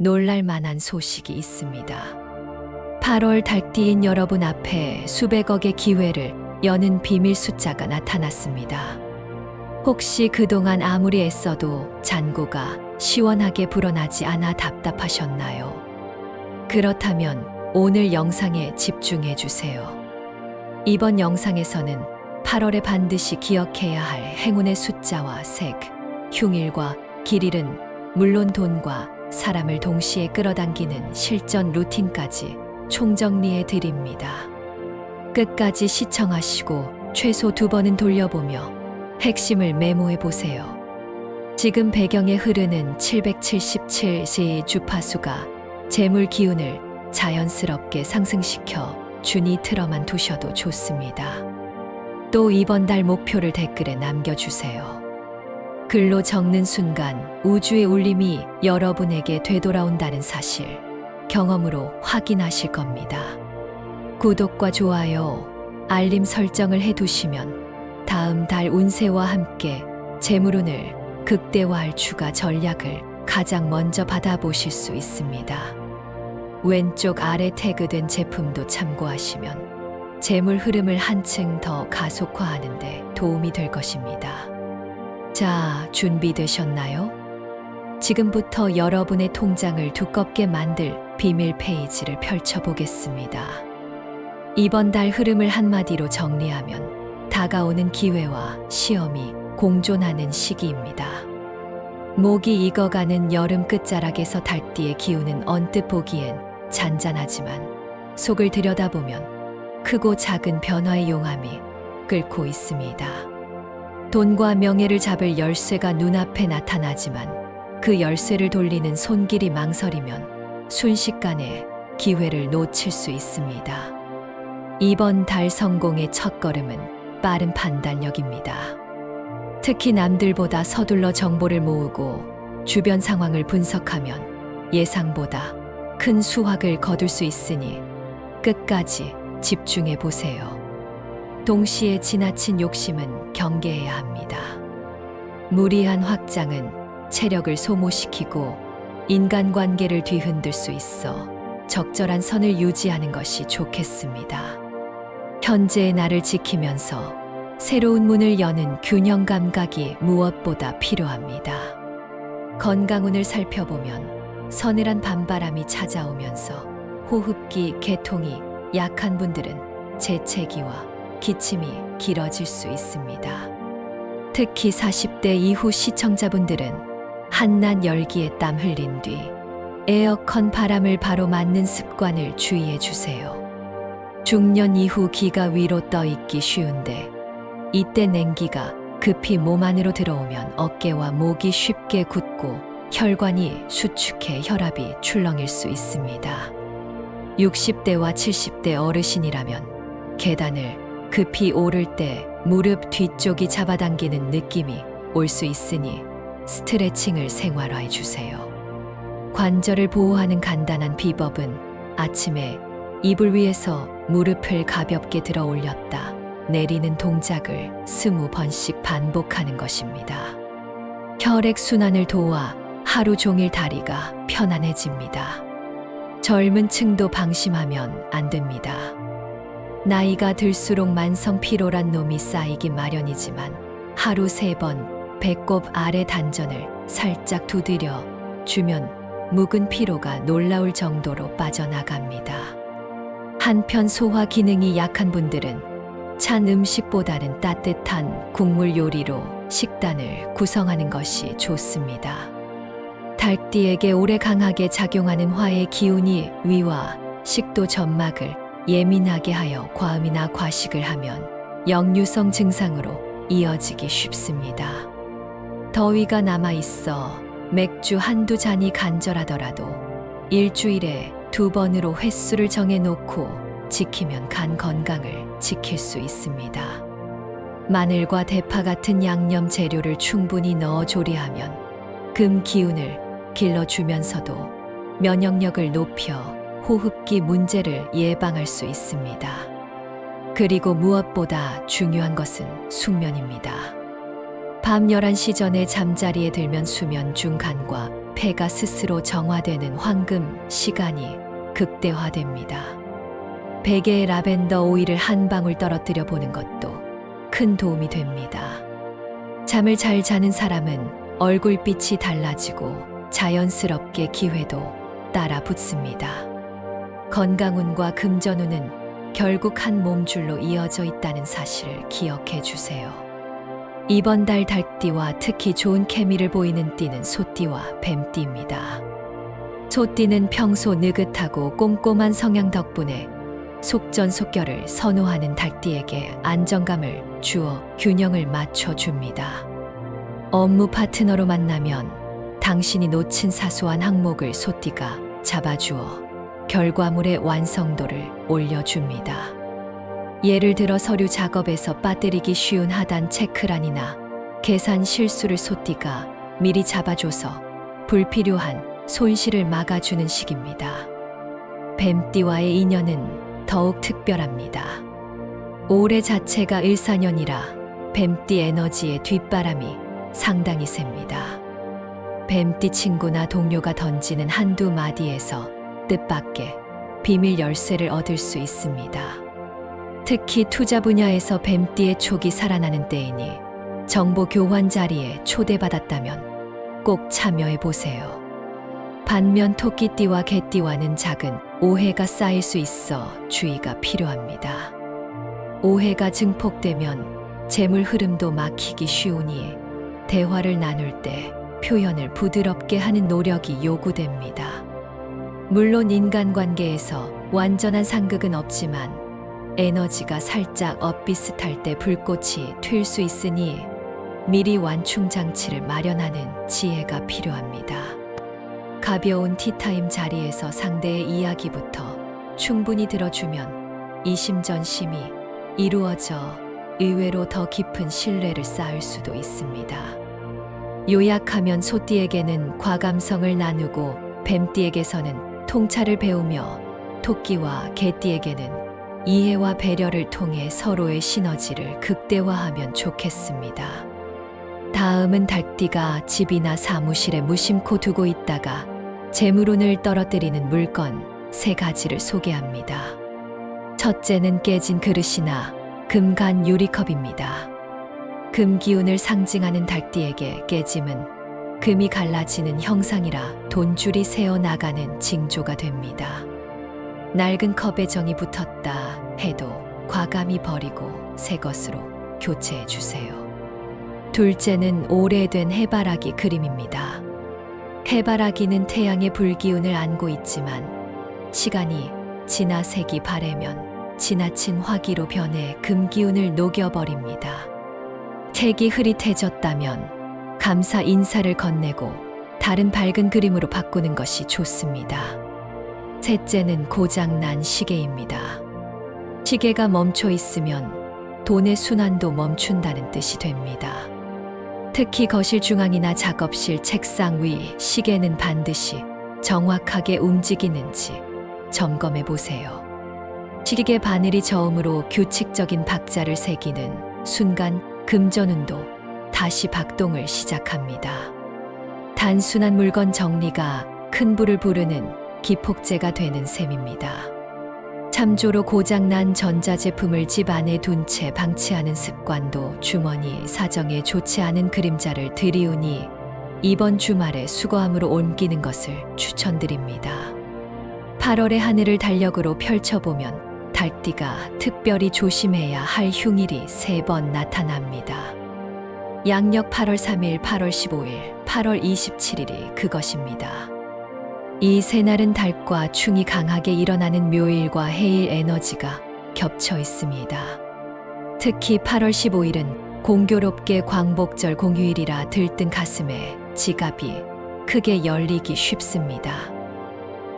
놀랄 만한 소식이 있습니다. 8월 달띠인 여러분 앞에 수백억의 기회를 여는 비밀 숫자가 나타났습니다. 혹시 그동안 아무리 애써도 잔고가 시원하게 불어나지 않아 답답하셨나요? 그렇다면 오늘 영상에 집중해 주세요. 이번 영상에서는 8월에 반드시 기억해야 할 행운의 숫자와 색, 흉일과 길일은 물론 돈과 사람을 동시에 끌어당기는 실전 루틴까지 총정리해 드립니다. 끝까지 시청하시고 최소 2번은 돌려보며 핵심을 메모해 보세요. 지금 배경에 흐르는 777시 주파수가 재물 기운을 자연스럽게 상승시켜 준이 틀어만 두셔도 좋습니다. 또 이번 달 목표를 댓글에 남겨주세요. 글로 적는 순간 우주의 울림이 여러분에게 되돌아온다는 사실 경험으로 확인하실 겁니다. 구독과 좋아요, 알림 설정을 해두시면 다음 달 운세와 함께 재물운을 극대화할 추가 전략을 가장 먼저 받아보실 수 있습니다. 왼쪽 아래 태그된 제품도 참고하시면 재물 흐름을 한층 더 가속화하는 데 도움이 될 것입니다. 자, 준비되셨나요? 지금부터 여러분의 통장을 두껍게 만들 비밀 페이지를 펼쳐보겠습니다. 이번 달 흐름을 한마디로 정리하면 다가오는 기회와 시험이 공존하는 시기입니다. 목이 익어가는 여름 끝자락에서 달띠의 기운은 언뜻 보기엔 잔잔하지만 속을 들여다보면 크고 작은 변화의 용암이 끓고 있습니다. 돈과 명예를 잡을 열쇠가 눈앞에 나타나지만 그 열쇠를 돌리는 손길이 망설이면 순식간에 기회를 놓칠 수 있습니다. 이번 달 성공의 첫걸음은 빠른 판단력입니다. 특히 남들보다 서둘러 정보를 모으고 주변 상황을 분석하면 예상보다 큰 수확을 거둘 수 있으니 끝까지 집중해 보세요. 동시에 지나친 욕심은 경계해야 합니다. 무리한 확장은 체력을 소모시키고 인간관계를 뒤흔들 수 있어 적절한 선을 유지하는 것이 좋겠습니다. 현재의 나를 지키면서 새로운 문을 여는 균형 감각이 무엇보다 필요합니다. 건강운을 살펴보면 서늘한 밤바람이 찾아오면서 호흡기 개통이 약한 분들은 재채기와 기침이 길어질 수 있습니다. 특히 40대 이후 시청자분들은 한낮 열기에 땀 흘린 뒤 에어컨 바람을 바로 맞는 습관을 주의해 주세요. 중년 이후 기가 위로 떠 있기 쉬운데 이때 냉기가 급히 몸 안으로 들어오면 어깨와 목이 쉽게 굳고 혈관이 수축해 혈압이 출렁일 수 있습니다. 60대와 70대 어르신이라면 계단을 급히 오를 때 무릎 뒤쪽이 잡아당기는 느낌이 올 수 있으니 스트레칭을 생활화해 주세요. 관절을 보호하는 간단한 비법은 아침에 이불 위에서 무릎을 가볍게 들어 올렸다 내리는 동작을 20번씩 반복하는 것입니다. 혈액순환을 도와 하루 종일 다리가 편안해집니다. 젊은 층도 방심하면 안 됩니다. 나이가 들수록 만성 피로란 놈이 쌓이기 마련이지만 하루 3번 배꼽 아래 단전을 살짝 두드려 주면 묵은 피로가 놀라울 정도로 빠져나갑니다. 한편 소화 기능이 약한 분들은 찬 음식보다는 따뜻한 국물 요리로 식단을 구성하는 것이 좋습니다. 달띠에게 오래 강하게 작용하는 화의 기운이 위와 식도 점막을 예민하게 하여 과음이나 과식을 하면 역류성 증상으로 이어지기 쉽습니다. 더위가 남아있어 맥주 한두 잔이 간절하더라도 일주일에 2번으로 횟수를 정해놓고 지키면 간 건강을 지킬 수 있습니다. 마늘과 대파 같은 양념 재료를 충분히 넣어 조리하면 금 기운을 길러주면서도 면역력을 높여 호흡기 문제를 예방할 수 있습니다. 그리고 무엇보다 중요한 것은 숙면입니다. 밤 11시 전에 잠자리에 들면 수면 중 간과 폐가 스스로 정화되는 황금 시간이 극대화됩니다. 베개에 라벤더 오일을 한 방울 떨어뜨려 보는 것도 큰 도움이 됩니다. 잠을 잘 자는 사람은 얼굴빛이 달라지고 자연스럽게 기회도 따라 붙습니다. 건강운과 금전운은 결국 한 몸줄로 이어져 있다는 사실을 기억해 주세요. 이번 달 달띠와 특히 좋은 케미를 보이는 띠는 소띠와 뱀띠입니다. 소띠는 평소 느긋하고 꼼꼼한 성향 덕분에 속전속결을 선호하는 달띠에게 안정감을 주어 균형을 맞춰줍니다. 업무 파트너로 만나면 당신이 놓친 사소한 항목을 소띠가 잡아주어 결과물의 완성도를 올려줍니다. 예를 들어 서류 작업에서 빠뜨리기 쉬운 하단 체크란이나 계산 실수를 소띠가 미리 잡아줘서 불필요한 손실을 막아주는 식입니다. 뱀띠와의 인연은 더욱 특별합니다. 올해 자체가 일사년이라 뱀띠 에너지의 뒷바람이 상당히 셉니다. 뱀띠 친구나 동료가 던지는 한두 마디에서 뜻밖의 비밀 열쇠를 얻을 수 있습니다. 특히 투자 분야에서 뱀띠의 촉이 살아나는 때이니 정보 교환 자리에 초대받았다면 꼭 참여해 보세요. 반면 토끼띠와 개띠와는 작은 오해가 쌓일 수 있어 주의가 필요합니다. 오해가 증폭되면 재물 흐름도 막히기 쉬우니 대화를 나눌 때 표현을 부드럽게 하는 노력이 요구됩니다. 물론 인간관계에서 완전한 상극은 없지만 에너지가 살짝 엇비슷할 때 불꽃이 튈 수 있으니 미리 완충 장치를 마련하는 지혜가 필요합니다. 가벼운 티타임 자리에서 상대의 이야기부터 충분히 들어주면 이심전심이 이루어져 의외로 더 깊은 신뢰를 쌓을 수도 있습니다. 요약하면 소띠에게는 과감성을 나누고 뱀띠에게서는 통찰을 배우며 토끼와 개띠에게는 이해와 배려를 통해 서로의 시너지를 극대화하면 좋겠습니다. 다음은 달띠가 집이나 사무실에 무심코 두고 있다가 재물운을 떨어뜨리는 물건 3가지를 소개합니다. 첫째는 깨진 그릇이나 금간 유리컵입니다. 금기운을 상징하는 달띠에게 깨짐은 금이 갈라지는 형상이라 돈줄이 새어나가는 징조가 됩니다. 낡은 컵에 정이 붙었다 해도 과감히 버리고 새 것으로 교체해 주세요. 둘째는 오래된 해바라기 그림입니다. 해바라기는 태양의 불기운을 안고 있지만 시간이 지나 색이 바래면 지나친 화기로 변해 금기운을 녹여버립니다. 색이 흐릿해졌다면 감사 인사를 건네고 다른 밝은 그림으로 바꾸는 것이 좋습니다. 셋째는 고장난 시계입니다. 시계가 멈춰 있으면 돈의 순환도 멈춘다는 뜻이 됩니다. 특히 거실 중앙이나 작업실 책상 위 시계는 반드시 정확하게 움직이는지 점검해 보세요. 시계 바늘이 저음으로 규칙적인 박자를 새기는 순간 금전운도 다시 박동을 시작합니다. 단순한 물건 정리가 큰 불을 부르는 기폭제가 되는 셈입니다. 참조로 고장난 전자제품을 집 안에 둔 채 방치하는 습관도 주머니 사정에 좋지 않은 그림자를 들이우니 이번 주말에 수거함으로 옮기는 것을 추천드립니다. 8월의 하늘을 달력으로 펼쳐보면 달띠가 특별히 조심해야 할 흉일이 3번 나타납니다. 양력 8월 3일, 8월 15일, 8월 27일이 그것입니다. 이 세 날은 달과 충이 강하게 일어나는 묘일과 해일 에너지가 겹쳐 있습니다. 특히 8월 15일은 공교롭게 광복절 공휴일이라 들뜬 가슴에 지갑이 크게 열리기 쉽습니다.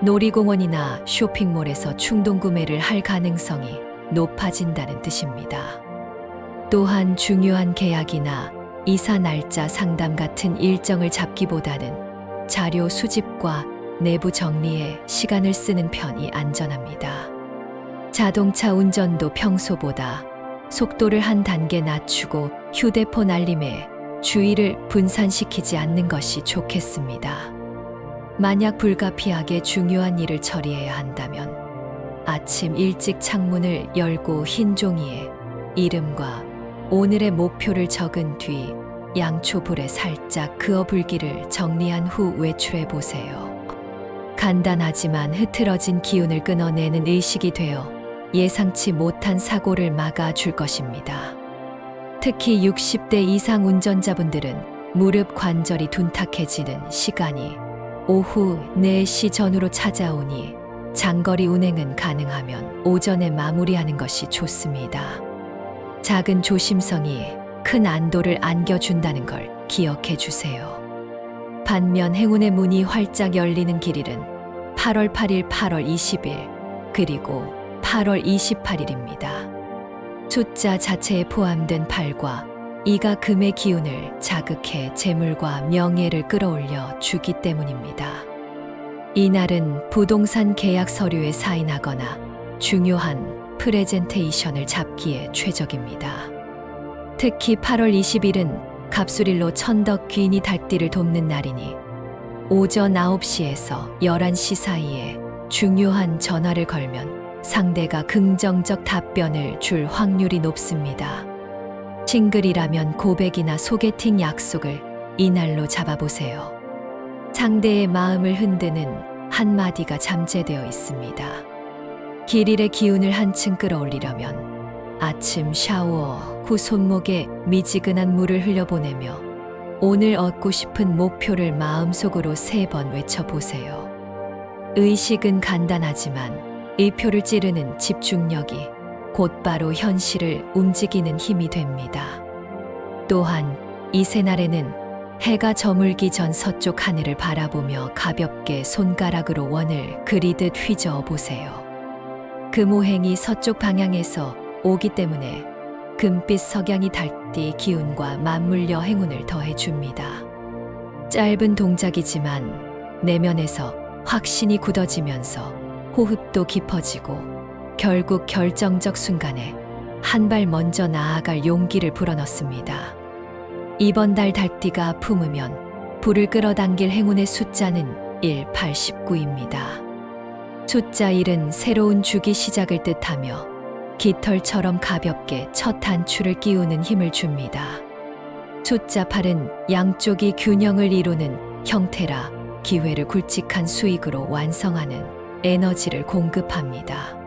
놀이공원이나 쇼핑몰에서 충동 구매를 할 가능성이 높아진다는 뜻입니다. 또한 중요한 계약이나 이사 날짜 상담 같은 일정을 잡기보다는 자료 수집과 내부 정리에 시간을 쓰는 편이 안전합니다. 자동차 운전도 평소보다 속도를 한 단계 낮추고 휴대폰 알림에 주의를 분산시키지 않는 것이 좋겠습니다. 만약 불가피하게 중요한 일을 처리해야 한다면 아침 일찍 창문을 열고 흰 종이에 이름과 오늘의 목표를 적은 뒤 양초 불에 살짝 그어 불기를 정리한 후 외출해 보세요. 간단하지만 흐트러진 기운을 끊어내는 의식이 되어 예상치 못한 사고를 막아줄 것입니다. 특히 60대 이상 운전자분들은 무릎 관절이 둔탁해지는 시간이 오후 4시 전후로 찾아오니 장거리 운행은 가능하면 오전에 마무리하는 것이 좋습니다. 작은 조심성이 큰 안도를 안겨준다는 걸 기억해 주세요. 반면 행운의 문이 활짝 열리는 길일은 8월 8일, 8월 20일, 그리고 8월 28일입니다. 숫자 자체에 포함된 8과 2가 금의 기운을 자극해 재물과 명예를 끌어올려 주기 때문입니다. 이날은 부동산 계약 서류에 사인하거나 중요한 프레젠테이션을 잡기에 최적입니다. 특히 8월 20일은 갑술일로 천덕 귀인이 닭띠를 돕는 날이니 오전 9시에서 11시 사이에 중요한 전화를 걸면 상대가 긍정적 답변을 줄 확률이 높습니다. 싱글이라면 고백이나 소개팅 약속을 이날로 잡아보세요. 상대의 마음을 흔드는 한마디가 잠재되어 있습니다. 길일의 기운을 한층 끌어올리려면 아침 샤워 후 손목에 미지근한 물을 흘려보내며 오늘 얻고 싶은 목표를 마음속으로 3번 외쳐보세요. 의식은 간단하지만 의표를 찌르는 집중력이 곧바로 현실을 움직이는 힘이 됩니다. 또한 이 새날에는 해가 저물기 전 서쪽 하늘을 바라보며 가볍게 손가락으로 원을 그리듯 휘저어 보세요. 금오행이 서쪽 방향에서 오기 때문에 금빛 석양이 닭띠 기운과 맞물려 행운을 더해줍니다. 짧은 동작이지만 내면에서 확신이 굳어지면서 호흡도 깊어지고 결국 결정적 순간에 한 발 먼저 나아갈 용기를 불어넣습니다. 이번 달 닭띠가 품으면 불을 끌어당길 행운의 숫자는 1, 8, 19입니다. 숫자 1은 새로운 주기 시작을 뜻하며 깃털처럼 가볍게 첫 단추를 끼우는 힘을 줍니다. 숫자 8은 양쪽이 균형을 이루는 형태라 기회를 굵직한 수익으로 완성하는 에너지를 공급합니다.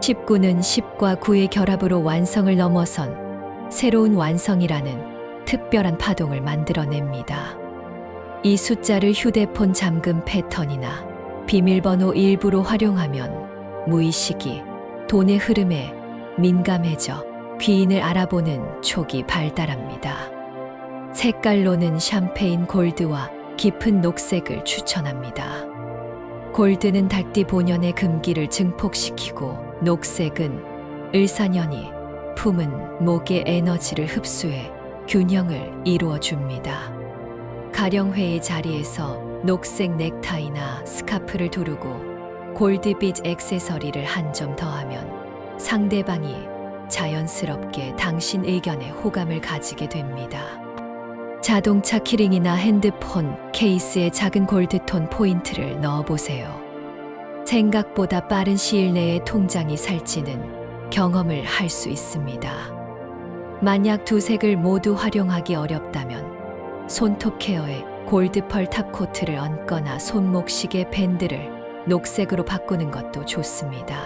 19는 10과 9의 결합으로 완성을 넘어선 새로운 완성이라는 특별한 파동을 만들어냅니다. 이 숫자를 휴대폰 잠금 패턴이나 비밀번호 일부로 활용하면 무의식이 돈의 흐름에 민감해져 귀인을 알아보는 촉이 발달합니다. 색깔로는 샴페인 골드와 깊은 녹색을 추천합니다. 골드는 닭띠 본연의 금기를 증폭시키고 녹색은 을사년이 품은 목의 에너지를 흡수해 균형을 이루어줍니다. 가령회의 자리에서 녹색 넥타이나 스카프를 두르고 골드빛 액세서리를 한 점 더하면 상대방이 자연스럽게 당신 의견에 호감을 가지게 됩니다. 자동차 키링이나 핸드폰 케이스에 작은 골드톤 포인트를 넣어보세요. 생각보다 빠른 시일 내에 통장이 살찌는 경험을 할 수 있습니다. 만약 두 색을 모두 활용하기 어렵다면 손톱 케어에 골드펄 탑코트를 얹거나 손목 시계 밴드를 녹색으로 바꾸는 것도 좋습니다.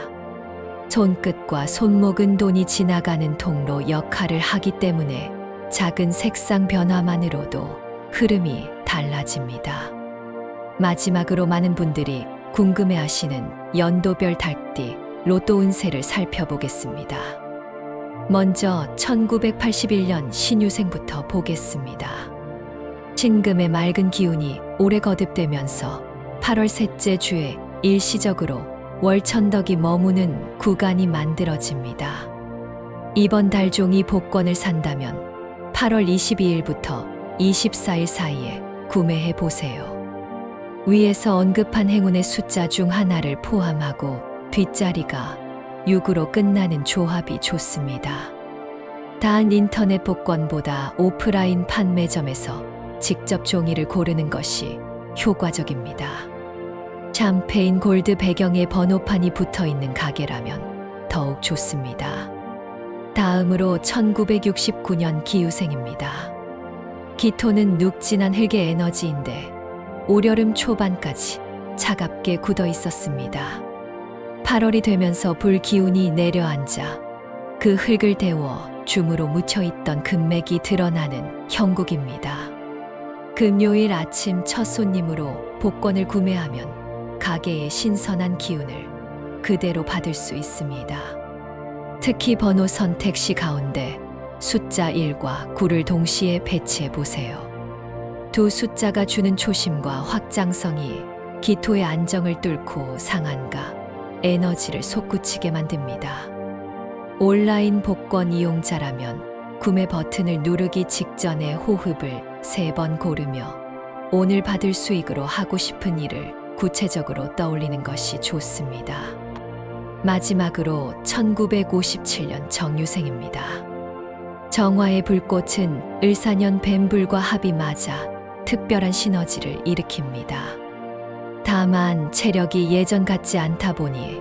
손끝과 손목은 돈이 지나가는 통로 역할을 하기 때문에 작은 색상 변화만으로도 흐름이 달라집니다. 마지막으로 많은 분들이 궁금해하시는 연도별 닭띠 로또 운세를 살펴보겠습니다. 먼저 1981년 신유생부터 보겠습니다. 신금의 맑은 기운이 오래 거듭되면서 8월 셋째 주에 일시적으로 월천덕이 머무는 구간이 만들어집니다. 이번 달 종이 복권을 산다면 8월 22일부터 24일 사이에 구매해 보세요. 위에서 언급한 행운의 숫자 중 하나를 포함하고 뒷자리가 6으로 끝나는 조합이 좋습니다. 단 인터넷 복권보다 오프라인 판매점에서 직접 종이를 고르는 것이 효과적입니다. 샴페인 골드 배경에 번호판이 붙어 있는 가게라면 더욱 좋습니다. 다음으로 1969년 기후생입니다. 기토는 눅진한 흙의 에너지인데 올여름 초반까지 차갑게 굳어 있었습니다. 8월이 되면서 불기운이 내려앉아 그 흙을 데워 줌으로 묻혀있던 금맥이 드러나는 형국입니다. 금요일 아침 첫 손님으로 복권을 구매하면 가게의 신선한 기운을 그대로 받을 수 있습니다. 특히 번호 선택 시 가운데 숫자 1과 9를 동시에 배치해 보세요. 두 숫자가 주는 초심과 확장성이 기토의 안정을 뚫고 상한가, 에너지를 솟구치게 만듭니다. 온라인 복권 이용자라면 구매 버튼을 누르기 직전에 호흡을 3번 고르며 오늘 받을 수익으로 하고 싶은 일을 구체적으로 떠올리는 것이 좋습니다. 마지막으로 1957년 정유생입니다. 정화의 불꽃은 을사년 뱀불과 합이 맞아 특별한 시너지를 일으킵니다. 다만 체력이 예전 같지 않다 보니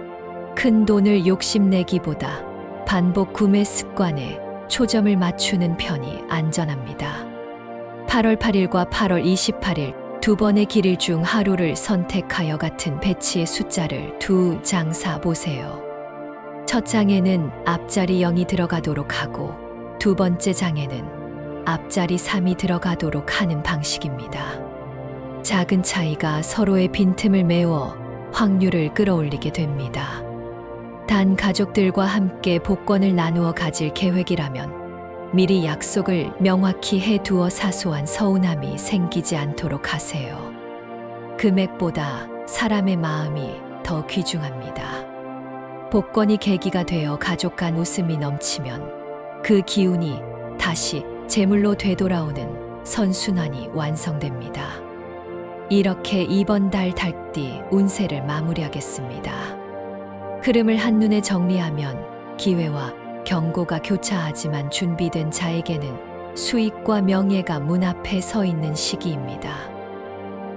큰 돈을 욕심내기보다 반복 구매 습관에 초점을 맞추는 편이 안전합니다. 8월 8일과 8월 28일 두 번의 길일 중 하루를 선택하여 같은 배치의 숫자를 2장 사보세요. 첫 장에는 앞자리 0이 들어가도록 하고 두 번째 장에는 앞자리 3이 들어가도록 하는 방식입니다. 작은 차이가 서로의 빈틈을 메워 확률을 끌어올리게 됩니다. 단 가족들과 함께 복권을 나누어 가질 계획이라면 미리 약속을 명확히 해두어 사소한 서운함이 생기지 않도록 하세요. 금액보다 사람의 마음이 더 귀중합니다. 복권이 계기가 되어 가족 간 웃음이 넘치면 그 기운이 다시 재물로 되돌아오는 선순환이 완성됩니다. 이렇게 이번 달 달띠 운세를 마무리하겠습니다. 흐름을 한눈에 정리하면 기회와 경고가 교차하지만 준비된 자에게는 수익과 명예가 문 앞에 서 있는 시기입니다.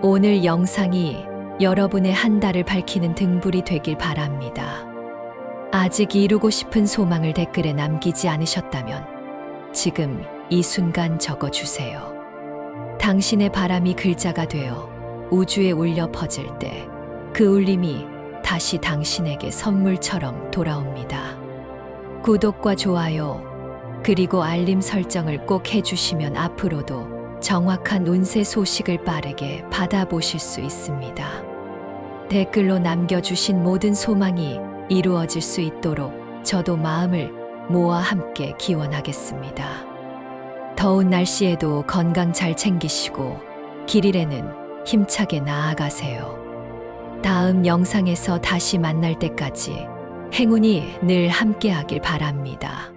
오늘 영상이 여러분의 한 달을 밝히는 등불이 되길 바랍니다. 아직 이루고 싶은 소망을 댓글에 남기지 않으셨다면 지금 이 순간 적어주세요. 당신의 바람이 글자가 되어 우주에 울려 퍼질 때 그 울림이 다시 당신에게 선물처럼 돌아옵니다. 구독과 좋아요, 그리고 알림 설정을 꼭 해주시면 앞으로도 정확한 운세 소식을 빠르게 받아보실 수 있습니다. 댓글로 남겨주신 모든 소망이 이루어질 수 있도록 저도 마음을 모아 함께 기원하겠습니다. 더운 날씨에도 건강 잘 챙기시고 길일에는 힘차게 나아가세요. 다음 영상에서 다시 만날 때까지 행운이 늘 함께하길 바랍니다.